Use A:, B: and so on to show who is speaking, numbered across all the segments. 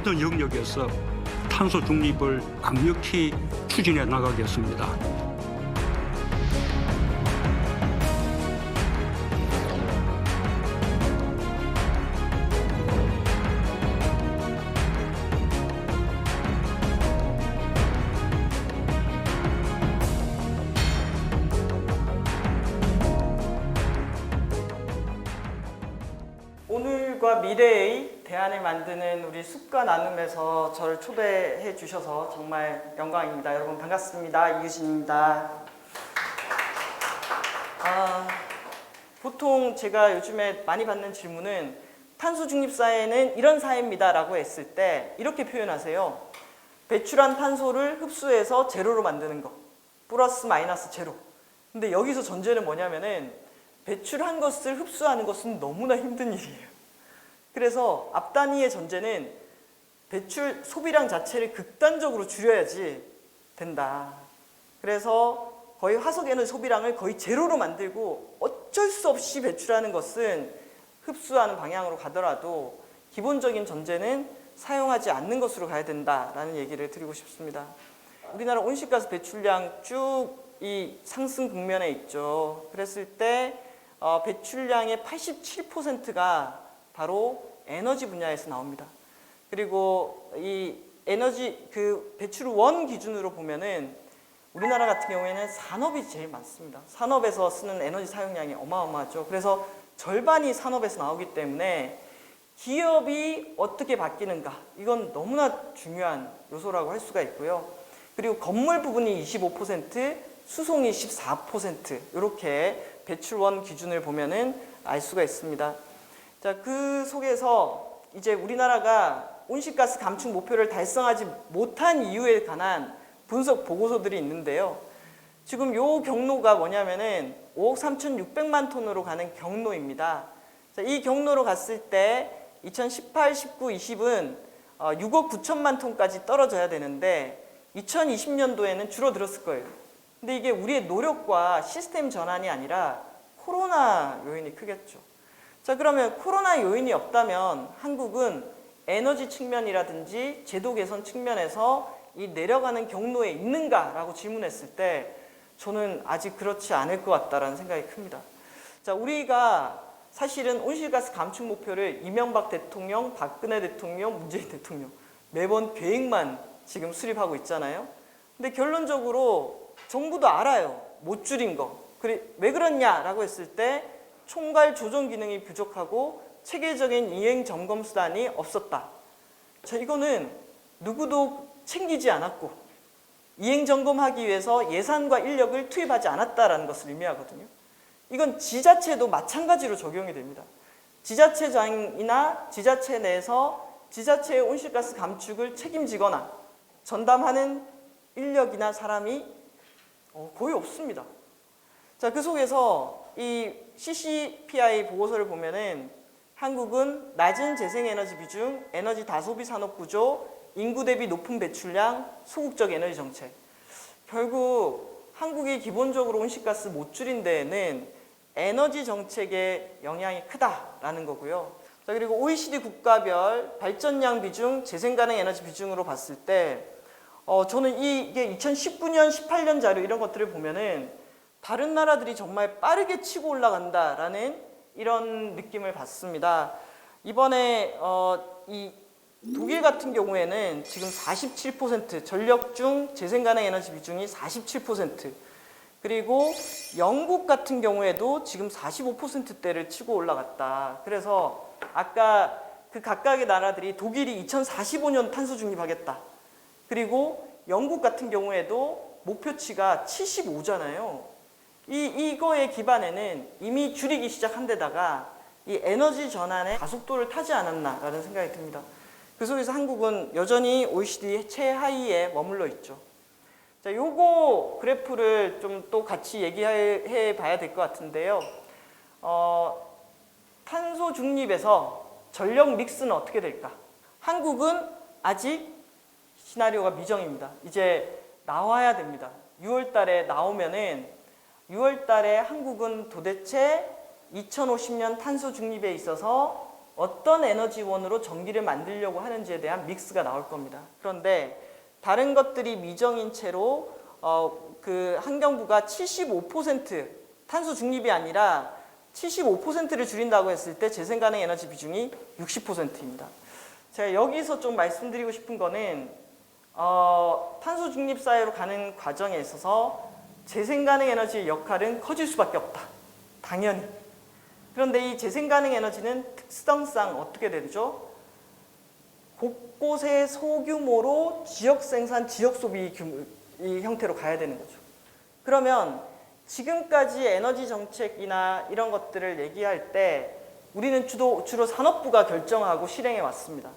A: 모든 영역에서 탄소 중립을 강력히 추진해 나가겠습니다.
B: 오늘과 미래의 대안을 만드는 우리 숲과 나눔에서 저를 초대해 주셔서 정말 영광입니다. 여러분 반갑습니다. 이유진입니다. 보통 제가 요즘에 많이 받는 질문은 탄소 중립 사회는 이런 사회입니다 라고 했을 때 이렇게 표현하세요. 배출한 탄소를 흡수해서 제로로 만드는 거. 플러스 마이너스 제로. 근데 여기서 전제는 뭐냐면은 배출한 것을 흡수하는 것은 너무나 힘든 일이에요. 그래서 앞 단위의 전제는 배출 소비량 자체를 극단적으로 줄여야지 된다. 그래서 거의 화석에너지 소비량을 거의 제로로 만들고 어쩔 수 없이 배출하는 것은 흡수하는 방향으로 가더라도 기본적인 전제는 사용하지 않는 것으로 가야 된다라는 얘기를 드리고 싶습니다. 우리나라 온실가스 배출량 쭉 이 상승 국면에 있죠. 그랬을 때 배출량의 87%가 바로 에너지 분야에서 나옵니다. 그리고 이 에너지 배출 원 기준으로 보면은 우리나라 같은 경우에는 산업이 제일 많습니다. 산업에서 쓰는 에너지 사용량이 어마어마하죠. 그래서 절반이 산업에서 나오기 때문에 기업이 어떻게 바뀌는가 이건 너무나 중요한 요소라고 할 수가 있고요. 그리고 건물 부분이 25%, 수송이 14% 이렇게 배출원 기준을 보면은 알 수가 있습니다. 자, 그 속에서 이제 우리나라가 온실가스 감축 목표를 달성하지 못한 이유에 관한 분석 보고서들이 있는데요. 지금 요 경로가 뭐냐면은 5억 3,600만 톤으로 가는 경로입니다. 자, 이 경로로 갔을 때 2018, 19, 20은 6억 9천만 톤까지 떨어져야 되는데 2020년도에는 줄어들었을 거예요. 근데 이게 우리의 노력과 시스템 전환이 아니라 코로나 요인이 크겠죠. 자, 그러면 코로나 요인이 없다면 한국은 에너지 측면이라든지 제도 개선 측면에서 이 내려가는 경로에 있는가라고 질문했을 때 저는 아직 그렇지 않을 것 같다라는 생각이 큽니다. 자, 우리가 사실은 온실가스 감축 목표를 이명박 대통령, 박근혜 대통령, 문재인 대통령 매번 계획만 지금 수립하고 있잖아요. 근데 결론적으로 정부도 알아요. 못 줄인 거. 왜 그러냐라고 했을 때 총괄 조정 기능이 부족하고 체계적인 이행 점검 수단이 없었다. 자, 이거는 누구도 챙기지 않았고 이행 점검하기 위해서 예산과 인력을 투입하지 않았다라는 것을 의미하거든요. 이건 지자체도 마찬가지로 적용이 됩니다. 지자체장이나 지자체 내에서 지자체의 온실가스 감축을 책임지거나 전담하는 인력이나 사람이 거의 없습니다. 자, 그 속에서 이 CCPI 보고서를 보면은 한국은 낮은 재생에너지 비중, 에너지 다소비 산업 구조, 인구 대비 높은 배출량, 소극적 에너지 정책. 결국 한국이 기본적으로 온실가스 못 줄인 데에는 에너지 정책의 영향이 크다라는 거고요. 자, 그리고 OECD 국가별 발전량 비중, 재생 가능 에너지 비중으로 봤을 때 저는 이게 2019년, 18년 자료 이런 것들을 보면은 다른 나라들이 정말 빠르게 치고 올라간다라는 이런 느낌을 받습니다. 이번에 이 독일 같은 경우에는 지금 47% 전력 중 재생 가능 에너지 비중이 47%, 그리고 영국 같은 경우에도 지금 45%대를 치고 올라갔다. 그래서 아까 그 각각의 나라들이 독일이 2045년 탄소 중립하겠다. 그리고 영국 같은 경우에도 목표치가 75잖아요. 이거의 기반에는 이미 줄이기 시작한 데다가 이 에너지 전환의 가속도를 타지 않았나라는 생각이 듭니다. 그 속에서 한국은 여전히 OECD 최하위에 머물러 있죠. 자, 요거 그래프를 좀 또 같이 얘기해 봐야 될 것 같은데요. 탄소 중립에서 전력 믹스는 어떻게 될까? 한국은 아직 시나리오가 미정입니다. 이제 나와야 됩니다. 6월 달에 나오면은 6월 달에 한국은 도대체 2050년 탄소 중립에 있어서 어떤 에너지원으로 전기를 만들려고 하는지에 대한 믹스가 나올 겁니다. 그런데 다른 것들이 미정인 채로 그 환경부가 75% 탄소 중립이 아니라 75%를 줄인다고 했을 때 재생 가능 에너지 비중이 60%입니다. 제가 여기서 좀 말씀드리고 싶은 거는 탄소 중립 사회로 가는 과정에 있어서 재생 가능 에너지의 역할은 커질 수밖에 없다. 당연히. 그런데 이 재생 가능 에너지는 특성상 어떻게 되죠? 곳곳에 소규모로 지역 생산, 지역 소비 이 형태로 가야 되는 거죠. 그러면 지금까지 에너지 정책이나 이런 것들을 얘기할 때 우리는 주로 산업부가 결정하고 실행해 왔습니다.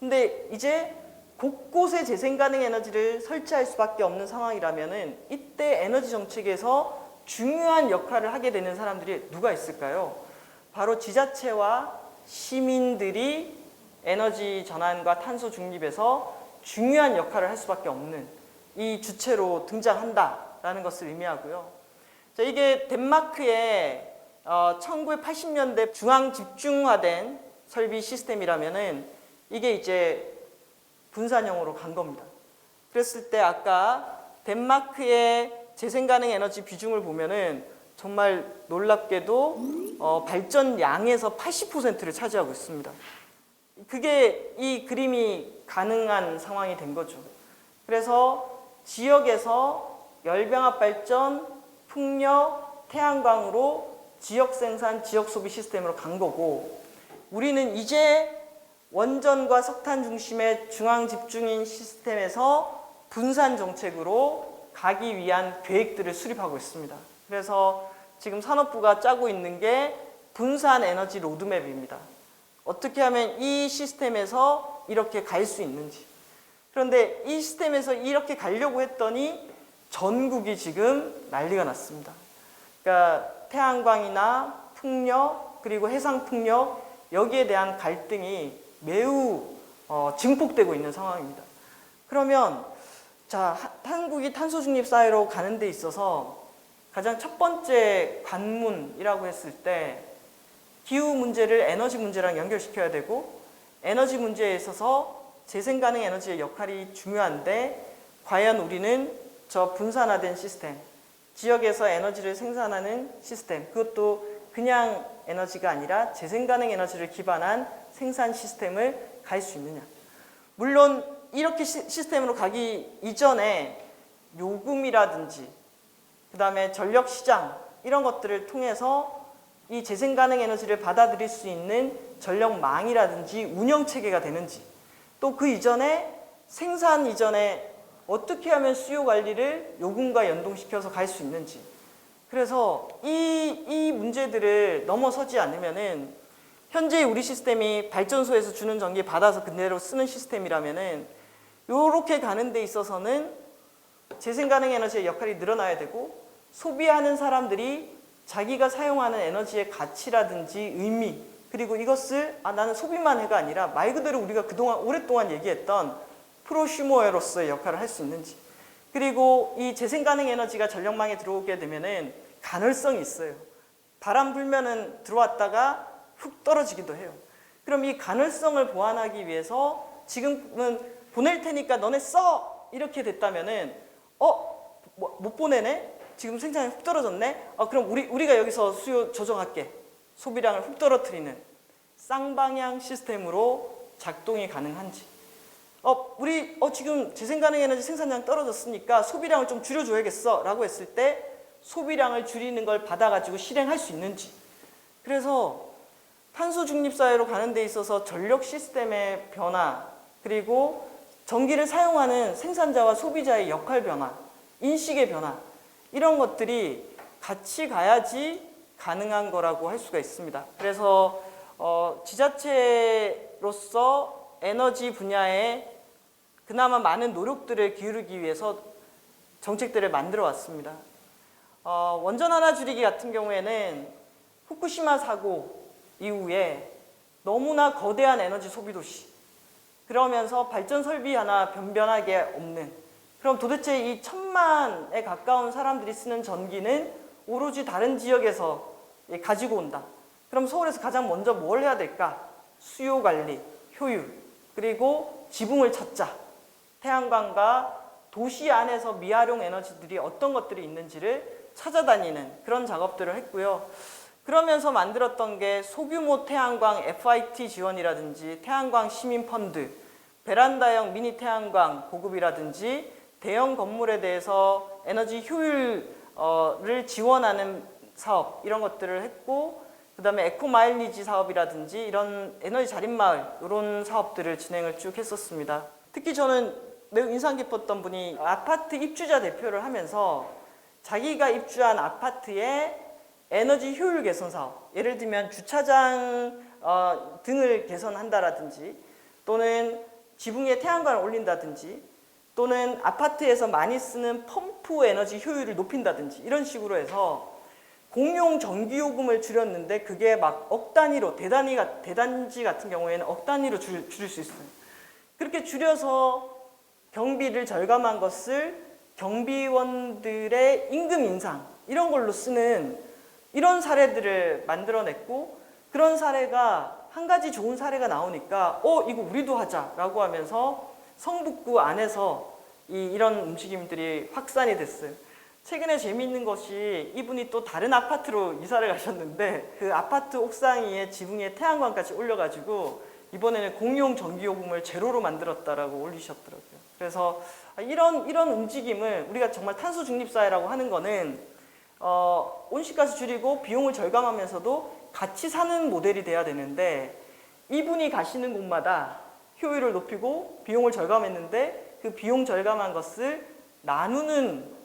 B: 근데 이제 곳곳에 재생 가능 에너지를 설치할 수밖에 없는 상황이라면은 이때 에너지 정책에서 중요한 역할을 하게 되는 사람들이 누가 있을까요? 바로 지자체와 시민들이 에너지 전환과 탄소 중립에서 중요한 역할을 할 수밖에 없는 이 주체로 등장한다라는 것을 의미하고요. 자, 이게 덴마크의 1980년대 중앙 집중화된 설비 시스템이라면은 이게 이제 분산형으로 간 겁니다. 그랬을 때 아까 덴마크의 재생 가능 에너지 비중을 보면은 정말 놀랍게도 발전량에서 80%를 차지하고 있습니다. 그게 이 그림이 가능한 상황이 된 거죠. 그래서 지역에서 열병합 발전, 풍력, 태양광으로 지역 생산, 지역 소비 시스템으로 간 거고 우리는 이제 원전과 석탄 중심의 중앙 집중인 시스템에서 분산 정책으로 가기 위한 계획들을 수립하고 있습니다. 그래서 지금 산업부가 짜고 있는 게 분산 에너지 로드맵입니다. 어떻게 하면 이 시스템에서 이렇게 갈 수 있는지. 그런데 이 시스템에서 이렇게 가려고 했더니 전국이 지금 난리가 났습니다. 그러니까 태양광이나 풍력 그리고 해상풍력 여기에 대한 갈등이 매우 증폭되고 있는 상황입니다. 그러면 자, 한국이 탄소 중립 사회로 가는 데 있어서 가장 첫 번째 관문이라고 했을 때 기후 문제를 에너지 문제랑 연결시켜야 되고 에너지 문제에 있어서 재생 가능 에너지의 역할이 중요한데 과연 우리는 저 분산화된 시스템, 지역에서 에너지를 생산하는 시스템, 그것도 그냥 에너지가 아니라 재생 가능 에너지를 기반한 생산 시스템을 갈 수 있느냐. 물론 이렇게 시스템으로 가기 이전에 요금이라든지 그 다음에 전력시장 이런 것들을 통해서 이 재생 가능 에너지를 받아들일 수 있는 전력망이라든지 운영체계가 되는지 또 그 이전에 생산 이전에 어떻게 하면 수요 관리를 요금과 연동시켜서 갈 수 있는지 그래서 이 문제들을 넘어서지 않으면은 현재 우리 시스템이 발전소에서 주는 전기 받아서 그대로 쓰는 시스템이라면은 요렇게 가는 데 있어서는 재생 가능 에너지의 역할이 늘어나야 되고 소비하는 사람들이 자기가 사용하는 에너지의 가치라든지 의미 그리고 이것을 나는 소비만 해가 아니라 말 그대로 우리가 그동안 오랫동안 얘기했던 프로슈머로서의 역할을 할 수 있는지 그리고 이 재생 가능 에너지가 전력망에 들어오게 되면은 간헐성이 있어요. 바람 불면은 들어왔다가 훅 떨어지기도 해요. 그럼 이 간헐성을 보완하기 위해서 지금은 보낼 테니까 너네 써! 이렇게 됐다면은 못 보내네? 지금 생산이 훅 떨어졌네? 그럼 우리가 여기서 수요 조정할게. 소비량을 훅 떨어뜨리는 쌍방향 시스템으로 작동이 가능한지 우리 지금 재생 가능 에너지 생산량 떨어졌으니까 소비량을 좀 줄여줘야겠어 라고 했을 때 소비량을 줄이는 걸 받아가지고 실행할 수 있는지 그래서 탄소 중립 사회로 가는 데 있어서 전력 시스템의 변화 그리고 전기를 사용하는 생산자와 소비자의 역할 변화 인식의 변화 이런 것들이 같이 가야지 가능한 거라고 할 수가 있습니다. 그래서 지자체로서 에너지 분야에 그나마 많은 노력들을 기울이기 위해서 정책들을 만들어 왔습니다. 원전 하나 줄이기 같은 경우에는 후쿠시마 사고 이후에 너무나 거대한 에너지 소비 도시 그러면서 발전 설비 하나 변변하게 없는 그럼 도대체 이 1000만에 가까운 사람들이 쓰는 전기는 오로지 다른 지역에서 가지고 온다. 그럼 서울에서 가장 먼저 뭘 해야 될까? 수요 관리, 효율, 그리고 지붕을 찾자. 태양광과 도시 안에서 미활용 에너지들이 어떤 것들이 있는지를 찾아다니는 그런 작업들을 했고요. 그러면서 만들었던 게 소규모 태양광 FIT 지원이라든지 태양광 시민 펀드, 베란다형 미니 태양광 보급이라든지 대형 건물에 대해서 에너지 효율을 지원하는 사업 이런 것들을 했고, 그 다음에 에코 마일리지 사업이라든지 이런 에너지 자립마을 이런 사업들을 진행을 쭉 했었습니다. 특히 저는 매우 인상 깊었던 분이 아파트 입주자 대표를 하면서 자기가 입주한 아파트의 에너지 효율 개선 사업, 예를 들면 주차장 등을 개선한다라든지 또는 지붕에 태양광을 올린다든지 또는 아파트에서 많이 쓰는 펌프 에너지 효율을 높인다든지 이런 식으로 해서 공용 전기요금을 줄였는데 그게 막 억 단위로 대단지 같은 경우에는 억 단위로 줄일 수 있어요. 그렇게 줄여서 경비를 절감한 것을 경비원들의 임금 인상 이런 걸로 쓰는 이런 사례들을 만들어냈고, 그런 사례가 한 가지 좋은 사례가 나오니까 이거 우리도 하자라고 하면서 성북구 안에서 이런 움직임들이 확산이 됐어요. 최근에 재미있는 것이 이분이 또 다른 아파트로 이사를 가셨는데 그 아파트 옥상 위에 지붕 위에 태양광까지 올려가지고 이번에는 공용 전기요금을 제로로 만들었다라고 올리셨더라고요. 그래서 이런 움직임을 우리가 정말 탄소 중립사회라고 하는 거는 온실가스 줄이고 비용을 절감하면서도 같이 사는 모델이 돼야 되는데, 이분이 가시는 곳마다 효율을 높이고 비용을 절감했는데 그 비용 절감한 것을 나누는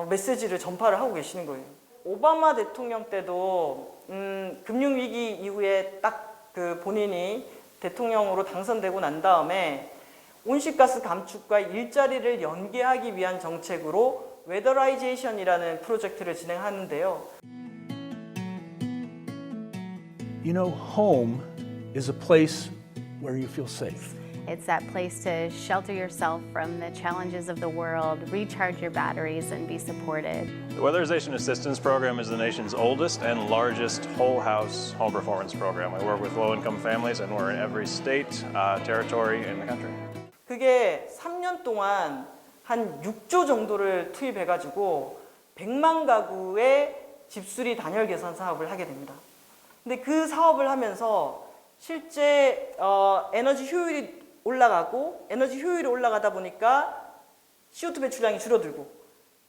B: 메시지를 전파를 하고 계시는 거예요. 오바마 대통령 때도 금융위기 이후에 딱 그 본인이 대통령으로 당선되고 난 다음에 온실가스 감축과 일자리를 연계하기 위한 정책으로 웨더라이제이션이라는 프로젝트를 진행하는데요.
C: You know, home is a place where you feel safe.
D: It's that place to shelter yourself from the challenges of the world, recharge your batteries, and be supported.
E: The Weatherization Assistance Program is the nation's oldest and largest whole-house home performance program. We work with low-income families, and we're in every state, territory in the country.
B: 그게 3년 동안 한 6조 정도를 투입해가지고 100만 가구의 집수리 단열 개선 사업을 하게 됩니다. 근데 그 사업을 하면서 실제 에너지 효율이 올라가고, 에너지 효율이 올라가다 보니까 CO2 배출량이 줄어들고,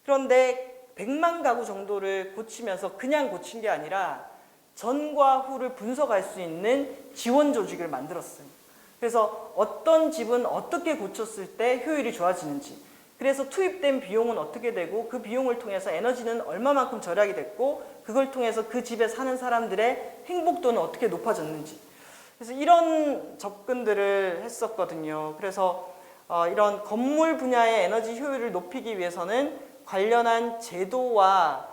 B: 그런데 100만 가구 정도를 고치면서 그냥 고친 게 아니라 전과 후를 분석할 수 있는 지원 조직을 만들었어요. 그래서 어떤 집은 어떻게 고쳤을 때 효율이 좋아지는지, 그래서 투입된 비용은 어떻게 되고 그 비용을 통해서 에너지는 얼마만큼 절약이 됐고 그걸 통해서 그 집에 사는 사람들의 행복도는 어떻게 높아졌는지, 그래서 이런 접근들을 했었거든요. 그래서 이런 건물 분야의 에너지 효율을 높이기 위해서는 관련한 제도와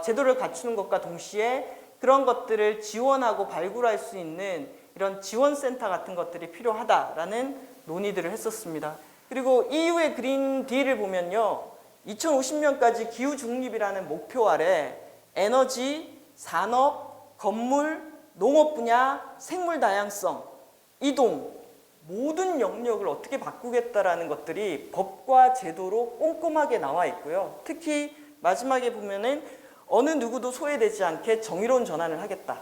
B: 제도를 갖추는 것과 동시에 그런 것들을 지원하고 발굴할 수 있는 이런 지원센터 같은 것들이 필요하다라는 논의들을 했었습니다. 그리고 EU의 그린 딜을 보면요, 2050년까지 기후 중립이라는 목표 아래 에너지, 산업, 건물, 농업 분야, 생물 다양성, 이동 모든 영역을 어떻게 바꾸겠다라는 것들이 법과 제도로 꼼꼼하게 나와 있고요. 특히 마지막에 보면은 어느 누구도 소외되지 않게 정의로운 전환을 하겠다.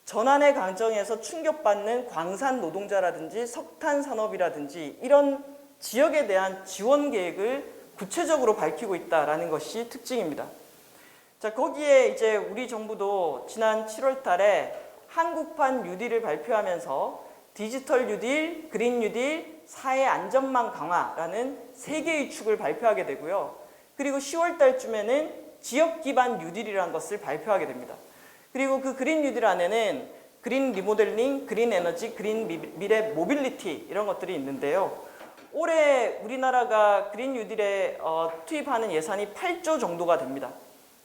B: 전환의 과정에서 충격받는 광산 노동자라든지 석탄 산업이라든지 이런 지역에 대한 지원 계획을 구체적으로 밝히고 있다라는 것이 특징입니다. 자, 거기에 이제 우리 정부도 지난 7월 달에 한국판 뉴딜을 발표하면서 디지털 뉴딜, 그린 뉴딜, 사회 안전망 강화라는 세 개의 축을 발표하게 되고요. 그리고 10월 달쯤에는 지역 기반 뉴딜이라는 것을 발표하게 됩니다. 그리고 그 그린 뉴딜 안에는 그린 리모델링, 그린 에너지, 그린 미래 모빌리티 이런 것들이 있는데요. 올해 우리나라가 그린 뉴딜에 투입하는 예산이 8조 정도가 됩니다.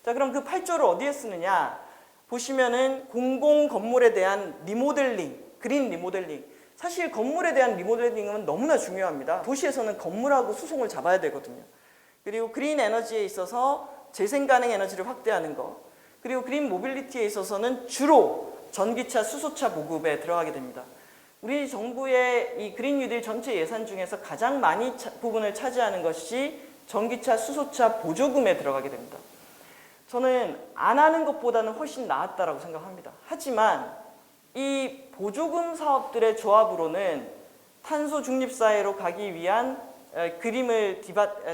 B: 자, 그럼 그 8조를 어디에 쓰느냐? 보시면은 공공 건물에 대한 리모델링, 그린 리모델링. 사실 건물에 대한 리모델링은 너무나 중요합니다. 도시에서는 건물하고 수송을 잡아야 되거든요. 그리고 그린 에너지에 있어서 재생 가능 에너지를 확대하는 거. 그리고 그린 모빌리티에 있어서는 주로 전기차, 수소차 보급에 들어가게 됩니다. 우리 정부의 이 그린 뉴딜 전체 예산 중에서 가장 많이 부분을 차지하는 것이 전기차, 수소차 보조금에 들어가게 됩니다. 저는 안 하는 것보다는 훨씬 나았다라고 생각합니다. 하지만 이 보조금 사업들의 조합으로는 탄소 중립 사회로 가기 위한 그림을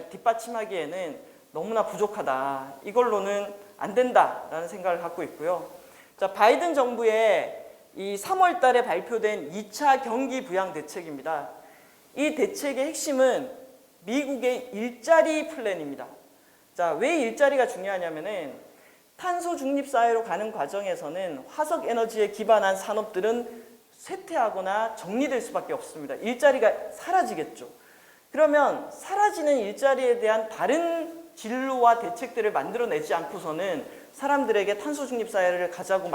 B: 뒷받침하기에는 너무나 부족하다. 이걸로는 안 된다라는 생각을 갖고 있고요. 자, 바이든 정부의 이 3월 달에 발표된 2차 경기 부양 대책입니다. 이 대책의 핵심은 미국의 일자리 플랜입니다. 자, 왜 일자리가 중요하냐면은 탄소 중립 사회로 가는 과정에서는 화석 에너지에 기반한 산업들은 쇠퇴하거나 정리될 수밖에 없습니다. 일자리가 사라지겠죠. 그러면 사라지는 일자리에 대한 다른 진로와 대책들을 만들어내지 않고서는 사람들에게 탄소 중립 사회를 가자고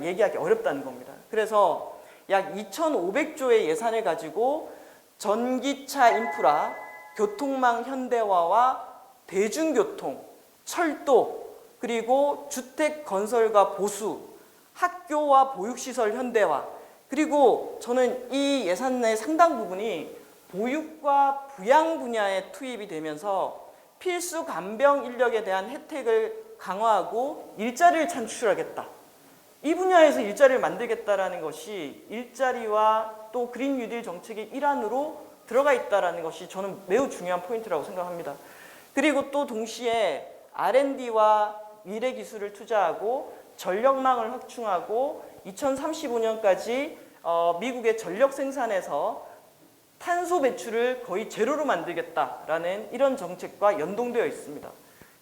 B: 얘기하기 어렵다는 겁니다. 그래서 약 2,500조의 예산을 가지고 전기차 인프라, 교통망 현대화와 대중교통, 철도, 그리고 주택 건설과 보수, 학교와 보육시설 현대화, 그리고 저는 이 예산의 상당 부분이 보육과 부양 분야에 투입이 되면서 필수 간병 인력에 대한 혜택을 강화하고 일자리를 창출하겠다. 이 분야에서 일자리를 만들겠다라는 것이 일자리와 또 그린 뉴딜 정책의 일환으로 들어가 있다라는 것이 저는 매우 중요한 포인트라고 생각합니다. 그리고 또 동시에 R&D와 미래 기술을 투자하고 전력망을 확충하고 2035년까지 미국의 전력 생산에서 탄소 배출을 거의 제로로 만들겠다라는 이런 정책과 연동되어 있습니다.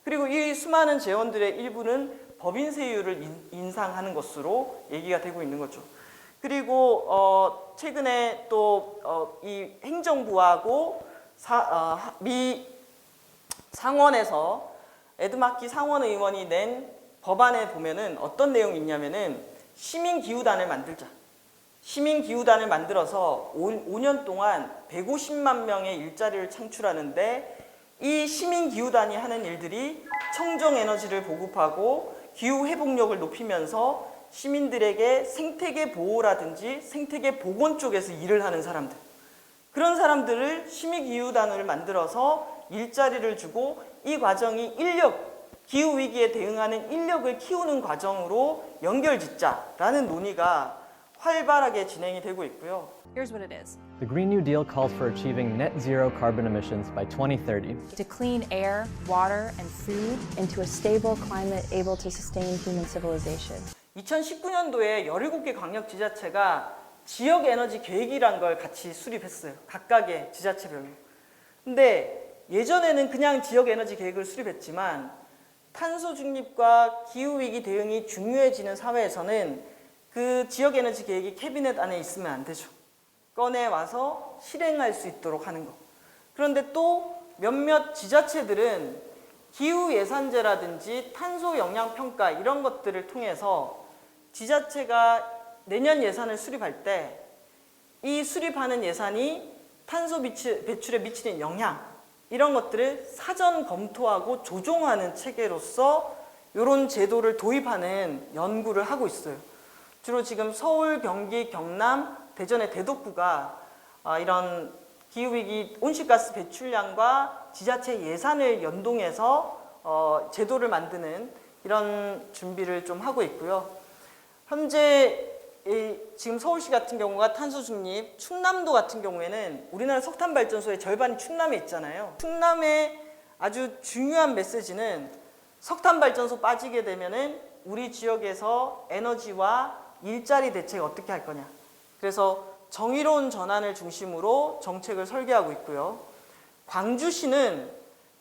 B: 그리고 이 수많은 재원들의 일부는 법인 세율을 인상하는 것으로 얘기가 되고 있는 거죠. 그리고 최근에 또 이 행정부하고 미 상원에서 에드 마키 상원 의원이 낸 법안에 보면은 어떤 내용이 있냐면은 시민기후단을 만들자. 시민기후단을 만들어서 5년 동안 150만 명의 일자리를 창출하는데 이 시민기후단이 하는 일들이 청정에너지를 보급하고 기후회복력을 높이면서 시민들에게 생태계 보호라든지 생태계 복원 쪽에서 일을 하는 사람들, 그런 사람들을 시민기후단을 만들어서 일자리를 주고 이 과정이 기후위기에 대응하는 인력을 키우는 과정으로 연결짓자라는 논의가 활발하게 진행이 되고 있고요.
F: Here's what it is.
G: The Green New Deal calls for achieving net zero carbon emissions by 2030.
F: To clean air, water, and food
H: into a stable climate able to sustain human civilization.
B: 2019년도에 17개 광역지자체가 지역에너지 계획이란 걸 같이 수립했어요. 각각의 지자체별로. 근데 예전에는 그냥 지역에너지 계획을 수립했지만 탄소 중립과 기후위기 대응이 중요해지는 사회에서는 그 지역에너지 계획이 캐비넷 안에 있으면 안 되죠. 꺼내와서 실행할 수 있도록 하는 것. 그런데 또 몇몇 지자체들은 기후예산제라든지 탄소 영향평가 이런 것들을 통해서 지자체가 내년 예산을 수립할 때 이 수립하는 예산이 탄소 배출에 미치는 영향 이런 것들을 사전 검토하고 조정하는 체계로서 이런 제도를 도입하는 연구를 하고 있어요. 주로 지금 서울, 경기, 경남, 대전의 대덕구가 이런 기후위기 온실가스 배출량과 지자체 예산을 연동해서 제도를 만드는 이런 준비를 좀 하고 있고요. 현재 지금 서울시 같은 경우가 탄소 중립, 충남도 같은 경우에는 우리나라 석탄 발전소의 절반이 충남에 있잖아요. 충남의 아주 중요한 메시지는 석탄 발전소 빠지게 되면은 우리 지역에서 에너지와 일자리 대책 어떻게 할 거냐. 그래서 정의로운 전환을 중심으로 정책을 설계하고 있고요. 광주시는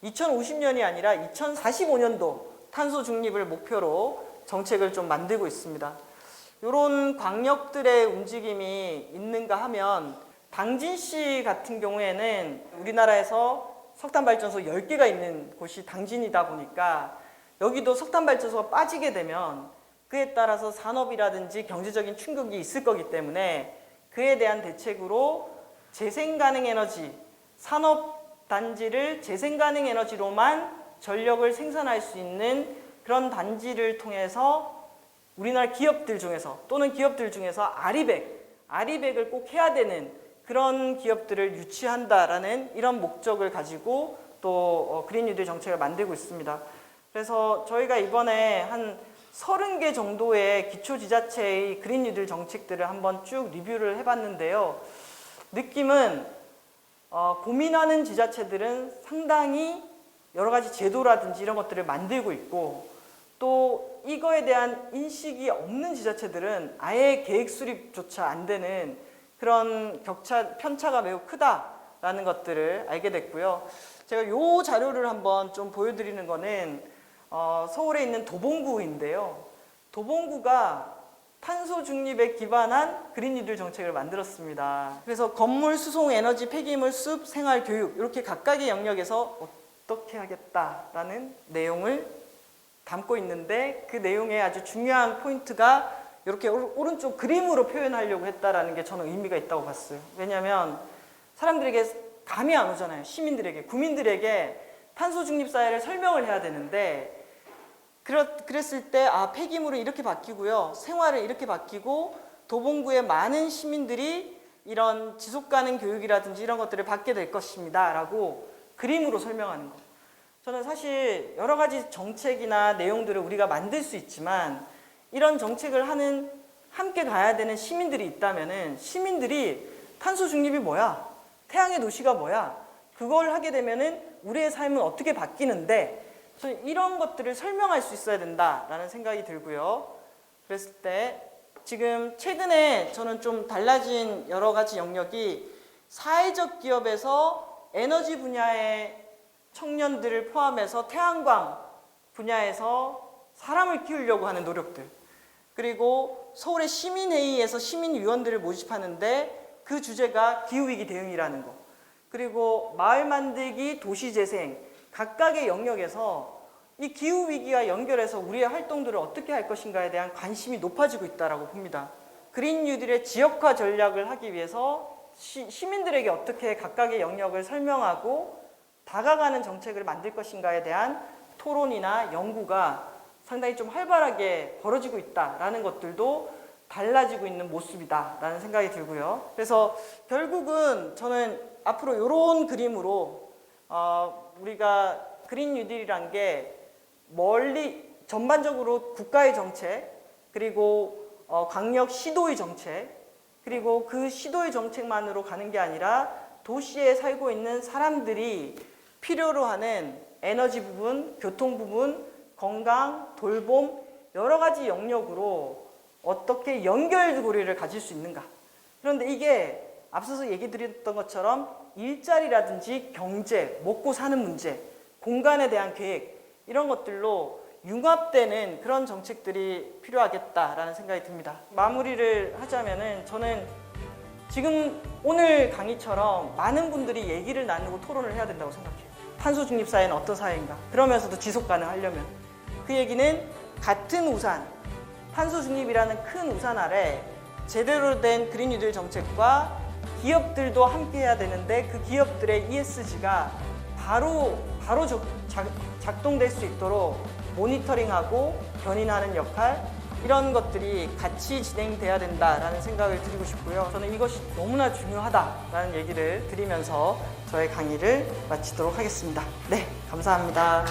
B: 2050년이 아니라 2045년도 탄소 중립을 목표로 정책을 좀 만들고 있습니다. 이런 광역들의 움직임이 있는가 하면 당진시 같은 경우에는 우리나라에서 석탄발전소 10개가 있는 곳이 당진이다 보니까 여기도 석탄발전소가 빠지게 되면 그에 따라서 산업이라든지 경제적인 충격이 있을 거기 때문에 그에 대한 대책으로 재생가능에너지, 산업단지를 재생가능에너지로만 전력을 생산할 수 있는 그런 단지를 통해서 우리나라 기업들 중에서 또는 기업들 중에서 아리백을 꼭 해야 되는 그런 기업들을 유치한다라는 이런 목적을 가지고 또 그린 뉴딜 정책을 만들고 있습니다. 그래서 저희가 이번에 한 30개 정도의 기초지자체의 그린 뉴딜 정책들을 한번 쭉 리뷰를 해봤는데요. 느낌은 고민하는 지자체들은 상당히 여러 가지 제도라든지 이런 것들을 만들고 있고, 또 이거에 대한 인식이 없는 지자체들은 아예 계획 수립조차 안 되는 그런 편차가 매우 크다라는 것들을 알게 됐고요. 제가 이 자료를 한번 좀 보여드리는 거는 서울에 있는 도봉구인데요. 도봉구가 탄소 중립에 기반한 그린 뉴딜 정책을 만들었습니다. 그래서 건물, 수송, 에너지, 폐기물, 숲, 생활, 교육 이렇게 각각의 영역에서 어떻게 하겠다라는 내용을 담고 있는데, 그 내용의 아주 중요한 포인트가 이렇게 오른쪽 그림으로 표현하려고 했다라는 게 저는 의미가 있다고 봤어요. 왜냐하면 사람들에게 감이 안 오잖아요. 시민들에게, 국민들에게 탄소 중립 사회를 설명을 해야 되는데, 그랬을 때 폐기물은 이렇게 바뀌고요, 생활은 이렇게 바뀌고, 도봉구의 많은 시민들이 이런 지속 가능 교육이라든지 이런 것들을 받게 될 것입니다 라고 그림으로 설명하는 거. 저는 사실 여러 가지 정책이나 내용들을 우리가 만들 수 있지만, 이런 정책을 하는, 함께 가야 되는 시민들이 있다면은 시민들이 탄소 중립이 뭐야? 태양의 도시가 뭐야? 그걸 하게 되면은 우리의 삶은 어떻게 바뀌는데, 저는 이런 것들을 설명할 수 있어야 된다라는 생각이 들고요. 그랬을 때 지금 최근에 저는 좀 달라진 여러 가지 영역이, 사회적 기업에서 에너지 분야의 청년들을 포함해서 태양광 분야에서 사람을 키우려고 하는 노력들, 그리고 서울의 시민회의에서 시민위원들을 모집하는데 그 주제가 기후위기 대응이라는 거, 그리고 마을 만들기, 도시재생, 각각의 영역에서 이 기후위기와 연결해서 우리의 활동들을 어떻게 할 것인가에 대한 관심이 높아지고 있다고 봅니다. 그린 뉴딜의 지역화 전략을 하기 위해서 시민들에게 어떻게 각각의 영역을 설명하고 다가가는 정책을 만들 것인가에 대한 토론이나 연구가 상당히 좀 활발하게 벌어지고 있다라는 것들도 달라지고 있는 모습이다라는 생각이 들고요. 그래서 결국은 저는 앞으로 이런 그림으로 우리가 그린 뉴딜이란 게 멀리 전반적으로 국가의 정책, 그리고 강력 시도의 정책, 그리고 그 시도의 정책만으로 가는 게 아니라 도시에 살고 있는 사람들이 필요로 하는 에너지 부분, 교통 부분, 건강, 돌봄 여러 가지 영역으로 어떻게 연결고리를 가질 수 있는가. 그런데 이게 앞서서 얘기 드렸던 것처럼 일자리라든지 경제, 먹고 사는 문제, 공간에 대한 계획 이런 것들로 융합되는 그런 정책들이 필요하겠다라는 생각이 듭니다. 마무리를 하자면은 저는 지금 오늘 강의처럼 많은 분들이 얘기를 나누고 토론을 해야 된다고 생각해요. 탄소 중립 사회는 어떤 사회인가? 그러면서도 지속 가능하려면 그 얘기는 같은 우산, 탄소 중립이라는 큰 우산 아래 제대로 된 그린 뉴딜 정책과 기업들도 함께 해야 되는데, 그 기업들의 ESG가 바로 작동될 수 있도록 모니터링하고 견인하는 역할, 이런 것들이 같이 진행돼야 된다라는 생각을 드리고 싶고요. 저는 이것이 너무나 중요하다라는 얘기를 드리면서 저의 강의를 마치도록 하겠습니다. 네, 감사합니다.